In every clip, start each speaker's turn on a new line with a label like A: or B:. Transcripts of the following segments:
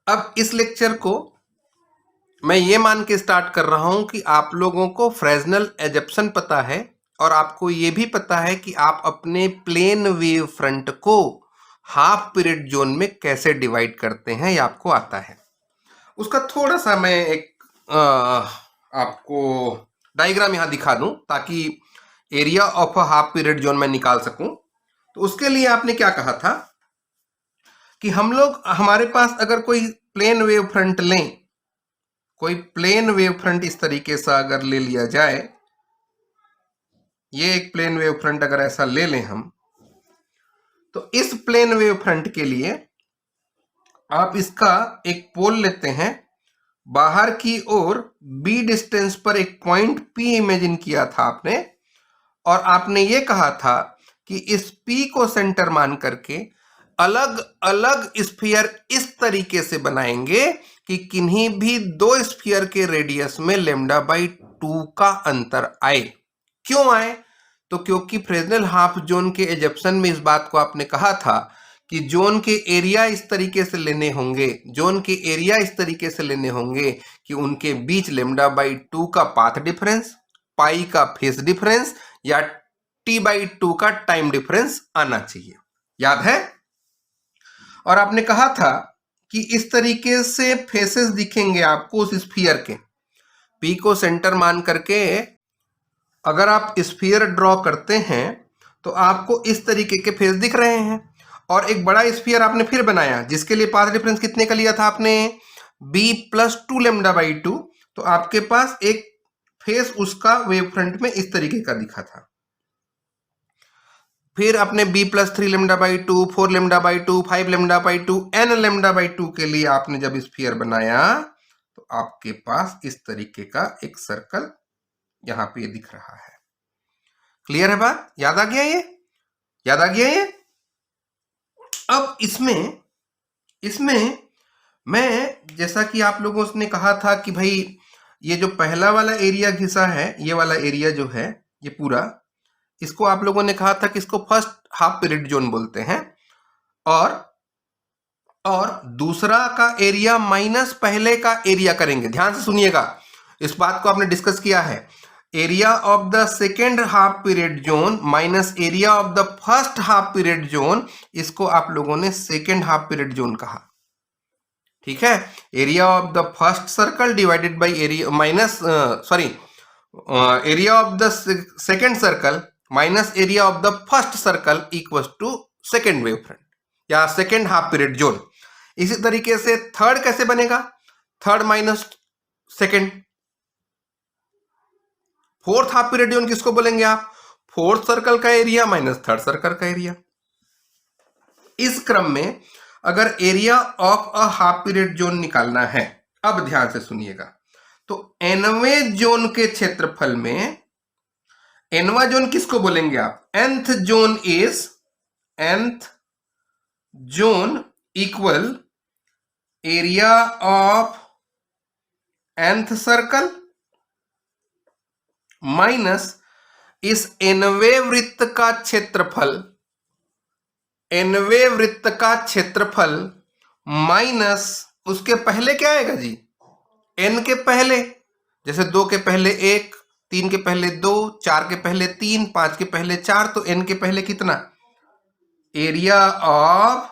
A: अब इस लेक्चर को मैं ये मान के स्टार्ट कर रहा हूं कि आप लोगों को फ्रेस्नेल एजप्शन पता है और आपको ये भी पता है कि आप अपने प्लेन वेव फ्रंट को हाफ पीरियड जोन में कैसे डिवाइड करते हैं, ये आपको आता है। उसका थोड़ा सा मैं एक आपको डायग्राम यहां दिखा दूं ताकि area of a half period zone में निकाल सकूं। तो उसके लिए आपने क्या कहा था कि हम लोग, हमारे पास अगर कोई प्लेन वेव फ्रंट लें, कोई प्लेन वेव फ्रंट इस तरीके से अगर ले लिया जाए, ये एक प्लेन वेव फ्रंट अगर ऐसा ले लें हम, तो इस प्लेन वेव फ्रंट के लिए आप इसका एक पोल लेते हैं, बाहर की ओर बी डिस्टेंस पर एक पॉइंट पी इमेजिन किया था आपने, और आपने ये कहा था कि इस पी को सेंटर मान करके अलग अलग स्फीयर इस तरीके से बनाएंगे कि किन्हीं भी दो स्फीयर के रेडियस में λ/2 का अंतर आए। क्यों आए? तो क्योंकि फ्रेस्नेल हाफ जोन के एजप्शन में इस बात को आपने कहा था कि जोन के एरिया इस तरीके से लेने होंगे, जोन के एरिया इस तरीके से लेने होंगे कि उनके बीच λ/2 का पाथ डिफरेंस, पाई का फेस डिफरेंस या t/2 का टाइम डिफरेंस आना चाहिए। याद है? और आपने कहा था कि इस तरीके से फेसेस दिखेंगे आपको उस स्फीयर के। पी को सेंटर मान करके अगर आप स्फीयर ड्रॉ करते हैं तो आपको इस तरीके के फेस दिख रहे हैं, और एक बड़ा स्फीयर आपने फिर बनाया जिसके लिए पाथ डिफरेंस कितने का लिया था आपने? b+2 λ/2। तो आपके पास एक फेस उसका वेव फ्रंट में इस तरीके का दिखा था। फिर आपने b+3 λ/2, 4 λ/2, 5 λ/2, n λ/2 के लिए आपने जब स्फीयर बनाया तो आपके पास इस तरीके का एक सर्कल यहां पे दिख रहा है। क्लियर है बात? याद आ गया ये? याद आ गया ये? अब इसमें मैं, जैसा कि आप लोगों ने कहा था कि भाई ये जो पहला वाला एरिया घिसा है, ये वाला एरिया जो है ये पूरा, इसको आप लोगों ने कहा था कि इसको फर्स्ट हाफ पीरियड जोन बोलते हैं, और दूसरा का एरिया माइनस पहले का एरिया करेंगे। ध्यान से सुनिएगा, इस बात को आपने डिस्कस किया है। Area of the second half period zone minus area of the first half period zone, इसको आप लोगों ने सेकेंड हाफ पीरियड जोन कहा। ठीक है? Area of the first circle divided by area minus area of the second circle minus area of the first circle equals to second wave front या second half period zone. इसी तरीके से third कैसे बनेगा? Third minus second. Fourth half period zone किसको बोलेंगे आप? Fourth circle का एरिया माइनस थर्ड सर्कल का एरिया। इस क्रम में अगर area of a half period zone निकालना है, अब ध्यान से सुनिएगा, तो nवें जोन के क्षेत्रफल में, nवां जोन किसको बोलेंगे आप? nth zone equal area of nth circle minus इस nवें वृत्त का क्षेत्रफल, nवें वृत्त का क्षेत्रफल माइनस उसके पहले क्या आएगा जी? n के पहले, जैसे 2 के पहले 1, 3 के पहले 2, 4 के पहले 3, 5 के पहले 4, तो n के पहले कितना? Area of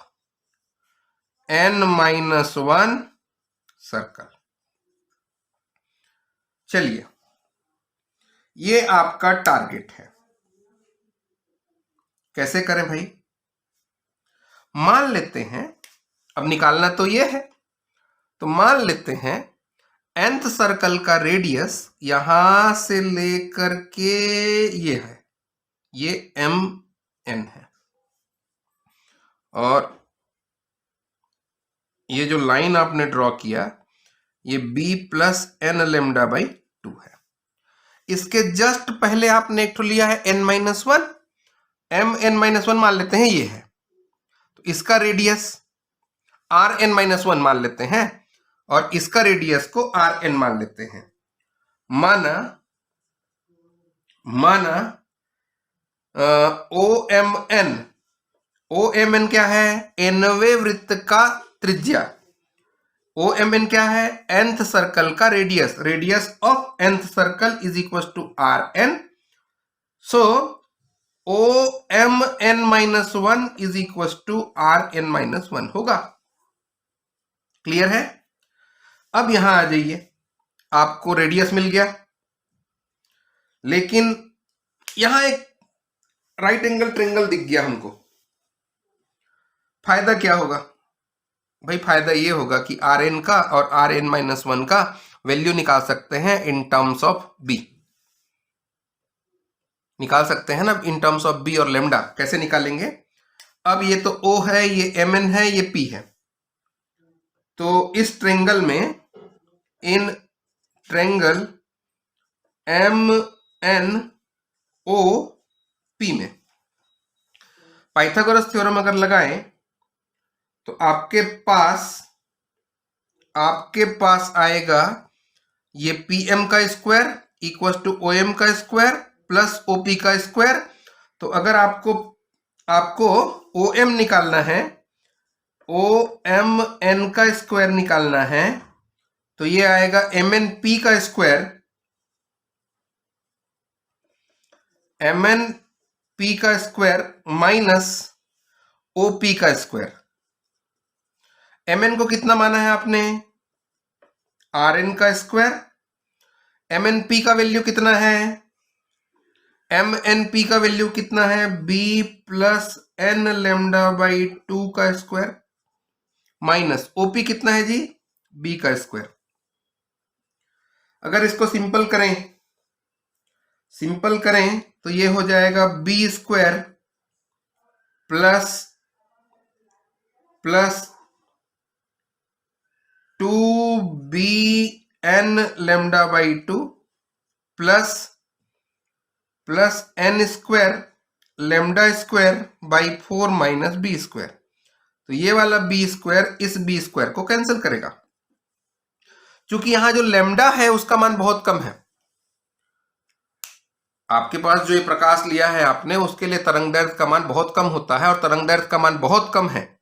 A: n-1 circle. चलिए, ये आपका टारगेट है। कैसे करें भाई? मान लेते हैं, अब निकालना तो ये है, तो मान लेते हैं nth सर्कल का रेडियस यहां से लेकर के ये है, ये mn है, और ये जो लाइन आपने ड्रॉ किया ये b+n λ/2 है। इसके जस्ट पहले आपने एक तो लिया है n-1, mn-1 मान लेते हैं ये है, तो इसका रेडियस rn-1 मान लेते हैं, और इसका रेडियस को rn मान लेते हैं। माना OMN क्या है? nवें वृत्त का त्रिज्या, ओ एम एन क्या है? nth सर्कल का radius, radius of nth circle is equal to r n. So O M n minus one is equal to r n minus one होगा। क्लियर है? अब यहां आ जाइए, आपको रेडियस मिल गया, लेकिन यहां एक राइट एंगल ट्रायंगल दिख गया हमको। फायदा क्या होगा भाई? फायदा ये होगा कि आर एन का और आर एन माइनस वन का वैल्यू निकाल सकते हैं इन टर्म्स ऑफ बी। निकाल सकते हैं ना इन टर्म्स ऑफ बी और लेमडा। कैसे निकालेंगे? अब ये तो ओ है, ये एम एन है, ये पी है। तो इस ट्रायंगल में, in triangle M N O P में पाइथागोरस थ्योरम अगर लगाएं तो आपके पास आएगा ये पी एम का square equal to O M का स्क्वायर प्लस ओ पी का स्क्वायर। तो अगर आपको ओ एम निकालना है, ओ एम एन का स्क्वायर निकालना है, तो ये आएगा एम एन पी का स्क्वायर, एम एन पी का स्क्वायर माइनस ओ पी का स्क्वायर। एम एन को कितना माना है आपने? आर एन का स्क्वायर। एम एन पी का वैल्यू कितना है? एम एन पी का वैल्यू कितना है? B plus n lambda by two का स्क्वायर माइनस ओपी कितना है जी? बी का स्क्वायर। अगर इसको सिंपल करें तो ये हो जाएगा b square plus two b n lambda by two plus n square lambda square by four minus b square. तो ये वाला बी स्क्वायर इस बी स्क्वायर को कैंसिल करेगा, क्योंकि यहां जो लेमडा है उसका मान बहुत कम है। आपके पास जो ये प्रकाश लिया है आपने, उसके लिए तरंग दैर्घ्य का मान बहुत कम होता है, और तरंग दैर्घ्य का मान बहुत कम है।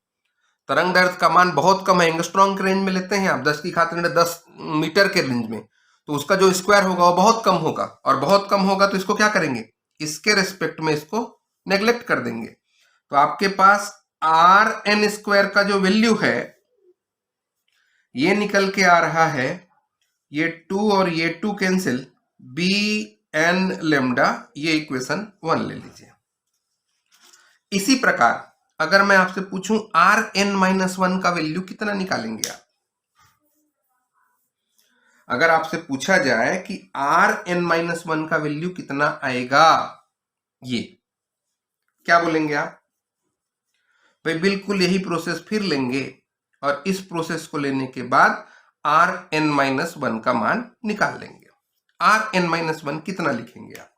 A: तरंग दैर्घ्य का मान बहुत कम है, एंगस्ट्रॉम के रेंज में लेते हैं आप 10 की घात 10 मीटर के रेंज में, तो उसका जो स्क्वायर होगा वो बहुत कम होगा, और बहुत कम होगा तो इसको क्या करेंगे? इसके रिस्पेक्ट में इसको नेग्लेक्ट कर देंगे। तो आपके पास आर एन स्क्वायर का जो वैल्यू है ये निकल के आ रहा है, ये 2 और ये 2 कैंसिल, बी एन लेमडा, ये इक्वेशन 1 ले लीजिए। इसी प्रकार अगर मैं आपसे पूछूं आर एन माइनस वन का वैल्यू कितना निकालेंगे आप? अगर आपसे पूछा जाए कि आर एन माइनस वन का वैल्यू कितना आएगा, ये क्या बोलेंगे आप? भाई बिल्कुल यही प्रोसेस फिर लेंगे, और इस प्रोसेस को लेने के बाद आर एन माइनस वन का मान निकाल लेंगे। आर एन माइनस वन कितना लिखेंगे आप?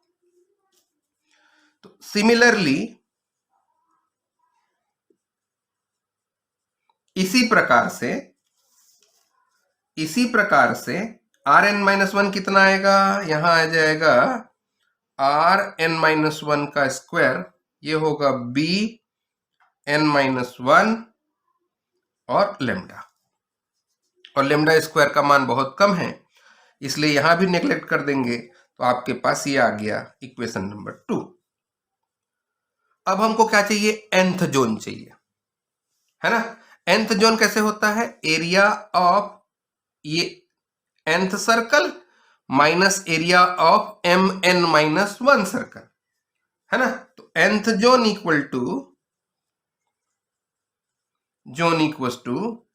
A: तो सिमिलरली इसी प्रकार से आर एन माइनस वन कितना आएगा? यहां आ जाएगा आर एन माइनस वन का स्क्वायर, ये होगा बी एन माइनस वन और लेमडा, और लेमडा स्क्वायर का मान बहुत कम है इसलिए यहां भी नेग्लेक्ट कर देंगे। तो आपके पास ये आ गया इक्वेशन नंबर 2। अब हमको क्या चाहिए? nth जोन चाहिए, है ना? nth जोन कैसे होता है? एरिया ऑफ ये nth circle minus area of m n minus one circle, है ना? तो nth zone equal to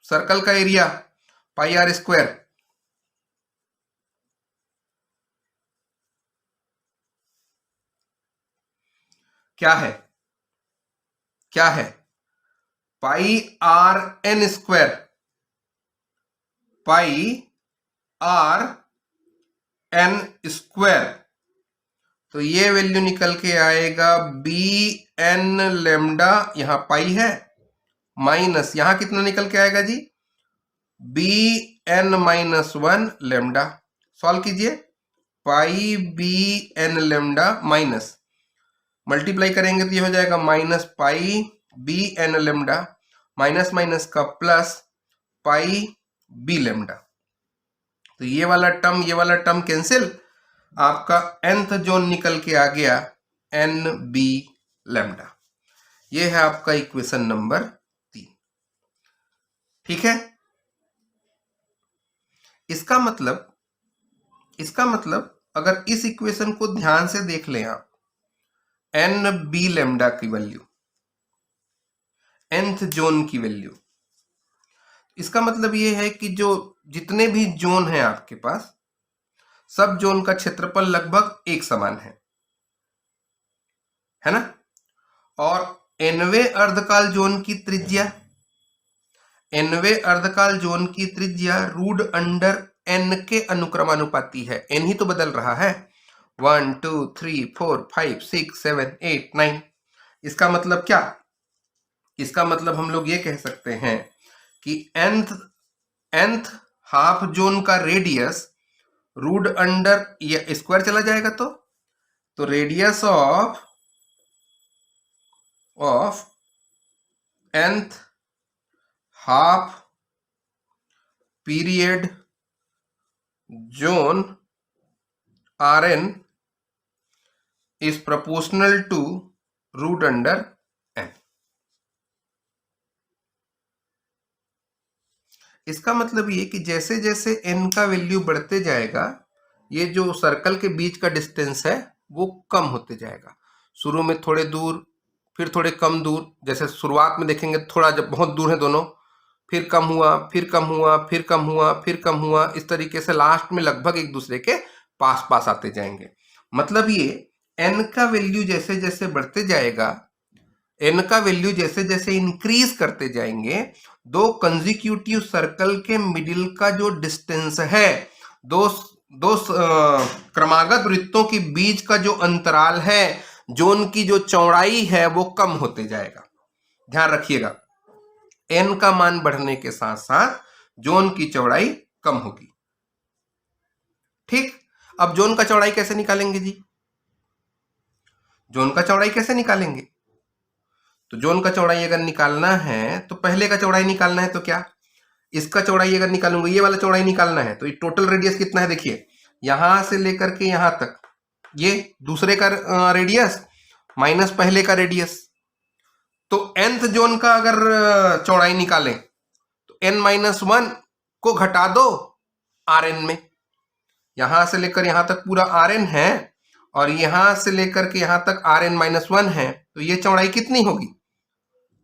A: circle का एरिया पाई आर स्क्वायर, क्या है? Pi r n square, pi r n square. तो ये वैल्यू निकल के आएगा बी एन लेमडा, यहां पाई है, माइनस यहां कितना निकल के आएगा जी? B n minus one lambda. Solve कीजिए, pi b n lambda minus, multiply करेंगे तो ये हो जाएगा minus pi b n lambda, minus minus का प्लस, पाई बी लेमडा। तो ये वाला टर्म कैंसिल, आपका nth जोन निकल के आ गया एन बी लेमडा। ये है आपका इक्वेशन नंबर 3। ठीक है, इसका मतलब अगर इस इक्वेशन को ध्यान से देख लें आप, एन बी लेमडा की वैल्यू, nth जोन की वैल्यू, इसका मतलब ये है कि जो जितने भी जोन हैं आपके पास, सब जोन का क्षेत्रफल लगभग एक समान है ना। और nवें अर्धकाल जोन की त्रिज्या, nवें अर्धकाल जोन की त्रिज्या रूट अंडर n के अनुक्रमानुपाती है। n ही तो बदल रहा है, 1 2 3 4 5 6 7 8 9। इसका मतलब क्या, इसका मतलब हम लोग ये कह सकते हैं कि nth हाफ जोन का रेडियस रूट अंडर, ये स्क्वायर चला जाएगा तो radius of nth half period zone Rn is proportional to root under n। इसका मतलब ये कि जैसे जैसे n का वैल्यू बढ़ते जाएगा, ये जो सर्कल के बीच का डिस्टेंस है वो कम होते जाएगा। शुरू में थोड़े दूर, फिर थोड़े कम दूर, जैसे शुरुआत में देखेंगे थोड़ा, जब बहुत दूर है दोनों, फिर कम हुआ, फिर कम हुआ, फिर कम हुआ, फिर कम हुआ, इस तरीके से लास्ट में लगभग एक दूसरे के पास पास आते जाएंगे। मतलब ये n का वैल्यू जैसे जैसे बढ़ते जाएगा, n का वैल्यू जैसे जैसे इंक्रीज करते जाएंगे, दो कंजिक्यूटिव सर्कल के मिडिल का जो डिस्टेंस है, दो क्रमागत वृत्तों के बीच का जो अंतराल है, जोन की जो चौड़ाई है, वो कम होते जाएगा। ध्यान रखिएगा, n का मान बढ़ने के साथ साथ जोन की चौड़ाई कम होगी। ठीक, अब जोन का चौड़ाई कैसे निकालेंगे जी? जोन का चौड़ाई कैसे निकालेंगे? तो जोन का चौड़ाई अगर निकालना है तो पहले का चौड़ाई निकालना है, तो क्या, इसका चौड़ाई अगर निकालूंगा, ये वाला चौड़ाई निकालना है, तो ये टोटल रेडियस कितना है देखिए, यहां से लेकर के यहां तक, ये दूसरे का रेडियस माइनस पहले का रेडियस। तो nth जोन का अगर चौड़ाई निकालें तो n-1 को घटा दो Rn में, यहां से लेकर यहां तक पूरा Rn है, और यहां से लेकर के यहां तक Rn-1 है, तो ये चौड़ाई कितनी होगी?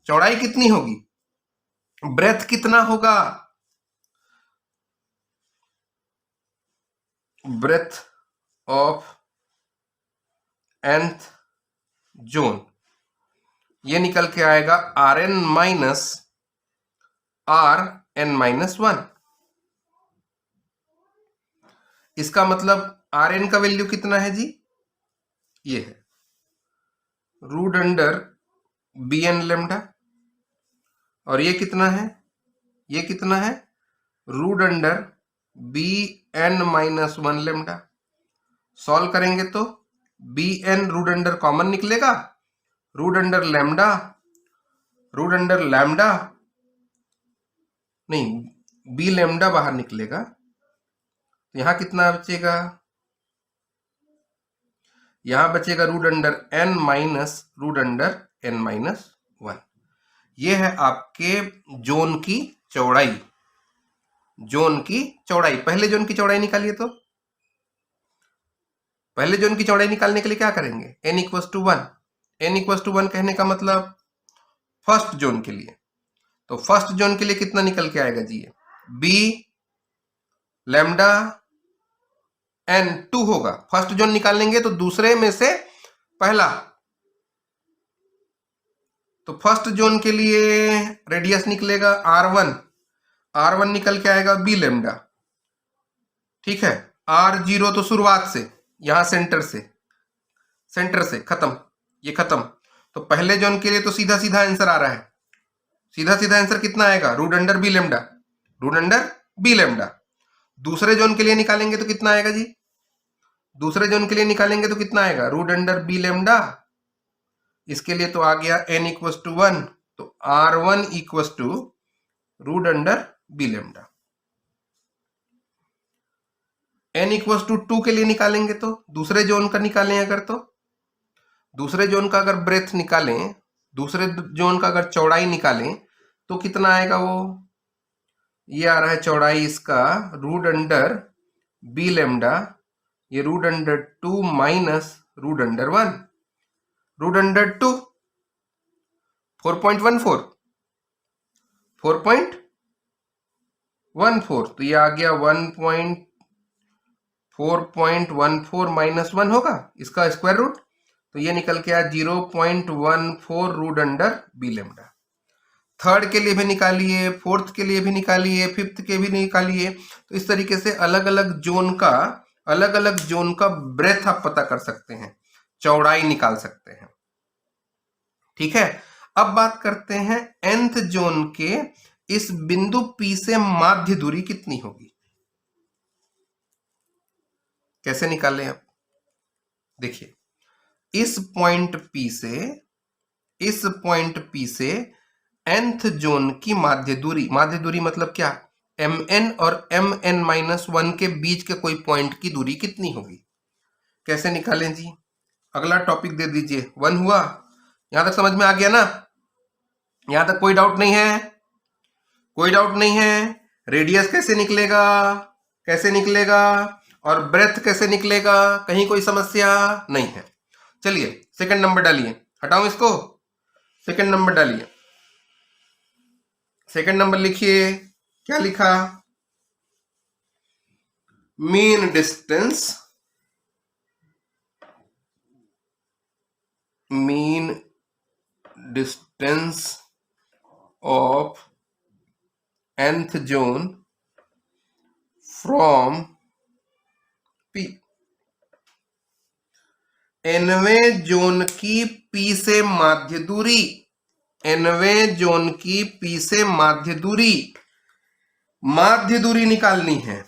A: चौड़ाई कितनी होगी? ब्रेथ कितना होगा? ब्रेथ ऑफ nth जोन, ये निकल के आएगा Rn-1। इसका मतलब Rn का वैल्यू कितना है जी? ये है रूट अंडर bn लेमडा, और ये कितना है? ये कितना है? Root under bn-1 lambda. Solve करेंगे तो bn रूट अंडर कॉमन निकलेगा, root under lambda, root under lambda नहीं, b लैम्डा बाहर निकलेगा, तो यहां कितना बचेगा? यहां बचेगा root under n minus root under n-1। ये है आपके जोन की चौड़ाई। जोन की चौड़ाई, पहले जोन की चौड़ाई निकालिए, तो पहले जोन की चौड़ाई निकालने के लिए क्या करेंगे? n=1। n=1 कहने का मतलब फर्स्ट जोन के लिए, तो फर्स्ट जोन के लिए कितना निकल के आएगा जी? b लैम्डा n2 होगा। फर्स्ट जोन निकालेंगे तो दूसरे में से पहला, तो फर्स्ट जोन के लिए रेडियस निकलेगा R1, R1 निकल के आएगा b लैम्डा। ठीक है, R0 तो शुरुआत से, यहां सेंटर से खत्म, ये खत्म। तो पहले जोन के लिए तो सीधा सीधा आंसर आ रहा है, सीधा सीधा आंसर कितना आएगा? Root under b lambda, root under b lambda. दूसरे जोन के लिए निकालेंगे तो कितना आएगा जी? दूसरे जोन के लिए निकालेंगे तो कितना आएगा? Root under b lambda. इसके लिए तो आ गया n=1, तो R1 = root under b lambda. n equals to 2 के लिए निकालेंगे तो दूसरे जोन का निकालें अगर, तो दूसरे जोन का अगर ब्रेथ निकालें, दूसरे जोन का अगर चौड़ाई निकालें तो कितना आएगा? वो ये आ रहा है चौड़ाई इसका रूट अंडर बी लेमडा, ये root under 2 minus root under 1, root under 2 4.14, 4.14, तो ये आ गया 4.14 माइनस 1 होगा इसका स्क्वायर रूट, तो ये निकल के आया 0.14 root under b lambda. Third के लिए भी निकालिए, फोर्थ के लिए भी निकालिए, फिफ्थ के भी निकालिए। तो इस तरीके से अलग अलग जोन का ब्रेथ आप पता कर सकते हैं, चौड़ाई निकाल सकते हैं। ठीक है, अब बात करते हैं nth जोन के इस बिंदु P से माध्य दूरी कितनी होगी। कैसे निकालें आप? देखिए, इस पॉइंट P से nth जोन की माध्य दूरी मतलब क्या? mn और mn-1 के बीच के कोई पॉइंट की दूरी कितनी होगी? कैसे निकालें जी? अगला टॉपिक दे दीजिए। 1 हुआ, यहां तक समझ में आ गया ना? यहां तक कोई डाउट नहीं है? कोई डाउट नहीं है? रेडियस कैसे निकलेगा और ब्रेथ कैसे निकलेगा? कहीं कोई समस्या नहीं है। चलिए सेकंड नंबर डालिए, हटाओ इसको, सेकंड नंबर डालिए। सेकंड नंबर लिखिए, क्या लिखा? Mean distance of nth zone from P। nवें जोन की P से माध्य दूरी, nवें जोन की P से माध्य दूरी निकालनी है।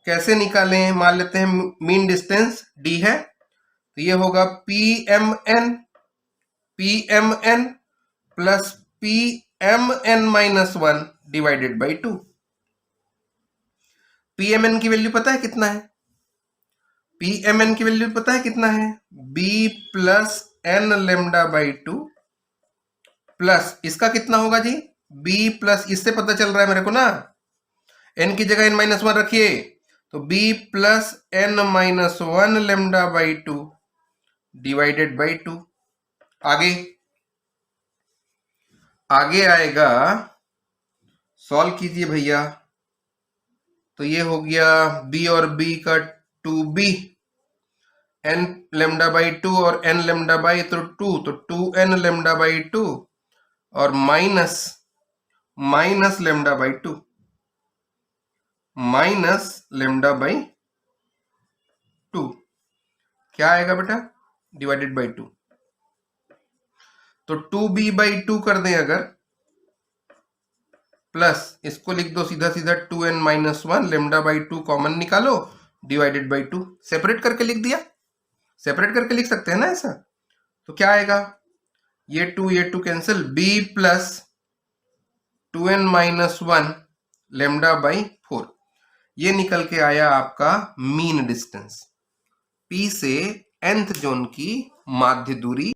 A: कैसे निकालें? मान लेते हैं मीन डिस्टेंस d है, तो ये होगा PMN plus PMN-1 divided by 2। PMN की वैल्यू पता है कितना है? PMN की वैल्यू पता है कितना है? B plus n lambda by 2 plus इसका कितना होगा जी? B प्लस, इससे पता चल रहा है मेरे को ना, n की जगह n-1 रखिए, तो B plus n-1 lambda by 2 divided by 2। आगे आएगा, सॉल्व कीजिए भैया, तो ये हो गया B और B का 2B, n लेमडा बाई 2 और n लेमडा बाई तो 2, तो 2n लेमडा बाई 2 और minus lambda by 2, minus lambda by 2, क्या आएगा बेटा? डिवाइडेड बाई 2, तो 2b बाई 2 कर दें अगर, प्लस इसको लिख दो सीधा 2n-1 लेमडा बाई 2 कॉमन निकालो डिवाइडेड बाई 2। सेपरेट करके लिख दिया, सेपरेट करके लिख सकते हैं ना ऐसा, तो क्या आएगा? ये 2 cancel, b plus 2n-1 lambda by 4, ये निकल के आया आपका मीन डिस्टेंस P से nth जोन की माध्य दूरी।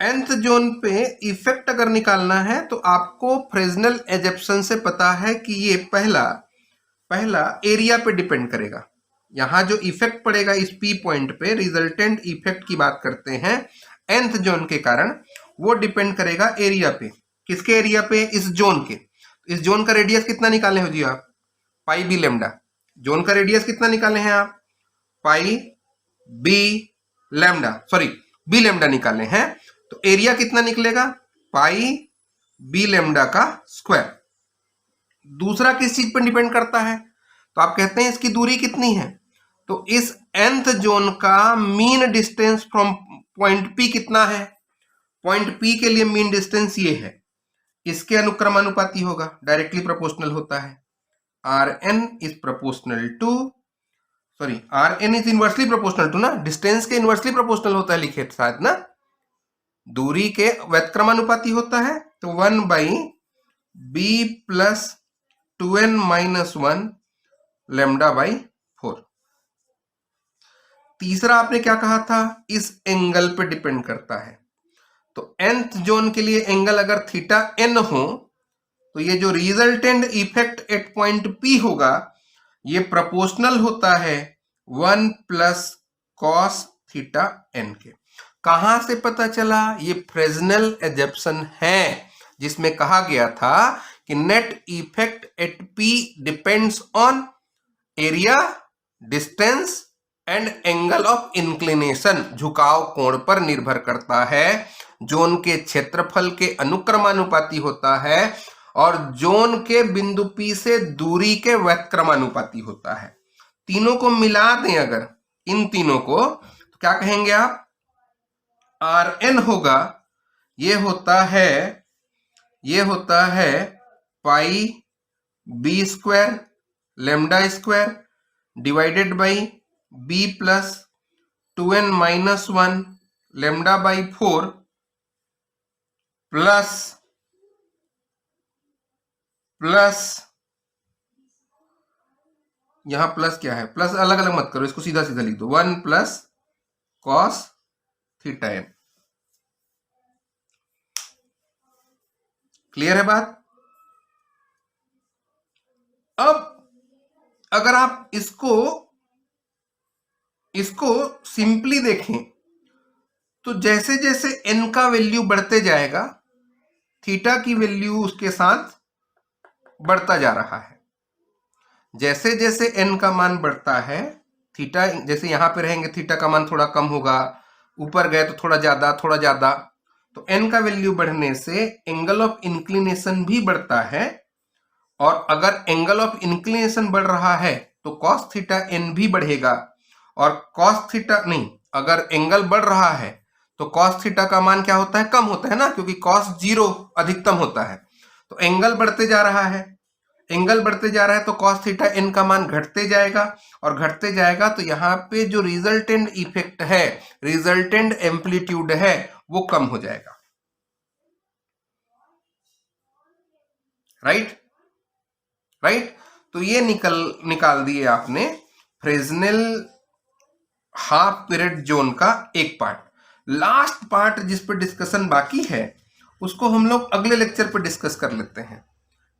A: nth जोन पे इफेक्ट अगर निकालना है तो आपको फ्रेजनल एजप्शन से पता है कि ये पहला एरिया पे डिपेंड करेगा। यहां जो इफेक्ट पड़ेगा इस P पॉइंट पे, रिजल्टेंट इफेक्ट की बात करते हैं nth जोन के कारण, वो डिपेंड करेगा एरिया पे। किसके एरिया पे? इस जोन के। इस जोन का रेडियस कितना निकाले हो जी आप? Pi b lambda. जोन का रेडियस कितना निकाले हैं आप? Pi b lambda, sorry b lambda निकाले हैं, तो एरिया कितना निकलेगा? पाई बी लेमडा का स्क्वायर। दूसरा किस चीज पर डिपेंड करता है? तो आप कहते हैं इसकी दूरी कितनी है, तो इस nth जोन का mean distance from point P कितना है? पॉइंट P के लिए मीन डिस्टेंस ये है, इसके अनुक्रमानुपाती होगा, डायरेक्टली प्रोपोर्शनल होता है। Rn is proportional to, sorry Rn is inversely proportional to ना, डिस्टेंस के इनवर्सली प्रोपोर्शनल होता है, लिखे शायद ना, दूरी के व्यतक्रमानुपाती होता है, तो 1 by b plus 2n minus 1 λ/4। तीसरा आपने क्या कहा था, इस एंगल पे डिपेंड करता है। तो nth जोन के लिए एंगल अगर थीटा n हो तो ये जो resultant effect at point P होगा ये प्रोपोर्शनल होता है 1 प्लस कॉस थीटा n के। कहां से पता चला, ये फ्रेस्नेल एजम्पशन है जिसमें कहा गया था कि net effect at P depends on area, distance and angle of inclination, झुकाव कोण पर निर्भर करता है, जोन के क्षेत्रफल के अनुक्रमानुपाती होता है और जोन के बिंदु P से दूरी के व्युत्क्रमानुपाती होता है। तीनों को मिला दें अगर, इन तीनों को, तो क्या कहेंगे आप, Rn होगा, ये होता है pi b square lambda square divided by b plus 2n minus 1 λ/4 plus यहां प्लस क्या है, प्लस अलग अलग मत करो, इसको सीधा सीधा लिख दो, 1 plus cos theta n। Clear है बात। अब अगर आप इसको सिंपली देखें तो जैसे जैसे n का वैल्यू बढ़ते जाएगा थीटा की वैल्यू उसके साथ बढ़ता जा रहा है। जैसे जैसे n का मान बढ़ता है थीटा, जैसे यहां पे रहेंगे थीटा का मान थोड़ा कम होगा, ऊपर गए तो थोड़ा ज्यादा, तो n का वैल्यू बढ़ने से एंगल ऑफ इंक्लिनेशन भी बढ़ता है। और अगर एंगल ऑफ इंक्लिनेशन बढ़ रहा है तो कॉस थीटा n भी बढ़ेगा, और कॉस थीटा नहीं, अगर एंगल बढ़ रहा है तो कॉस थीटा का मान क्या होता है, कम होता है ना, क्योंकि कॉस 0 अधिकतम होता है। तो एंगल बढ़ते जा रहा है तो कॉस थीटा n का मान घटते जाएगा, और घटते जाएगा तो यहाँ पे जो रिजल्टेंट इफेक्ट है, रिजल्टेंट एम्पलीट्यूड है, वो कम हो जाएगा। राइट। तो ये निकाल दिए आपने फ्रेस्नेल हाफ पीरियड जोन का एक पार्ट। लास्ट पार्ट जिस पर डिस्कशन बाकी है उसको हम लोग अगले लेक्चर पर डिस्कस कर लेते हैं।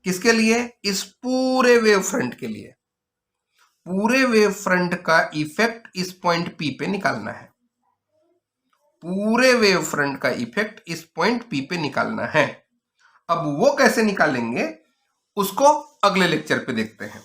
A: किसके लिए, इस पूरे वेव फ्रंट के लिए। पूरे वेव फ्रंट का इफेक्ट इस पॉइंट P पे निकालना है, पूरे वेव फ्रंट का इफेक्ट इस पॉइंट P पे निकालना है। अब वो कैसे निकालेंगे उसको अगले लेक्चर पे देखते हैं।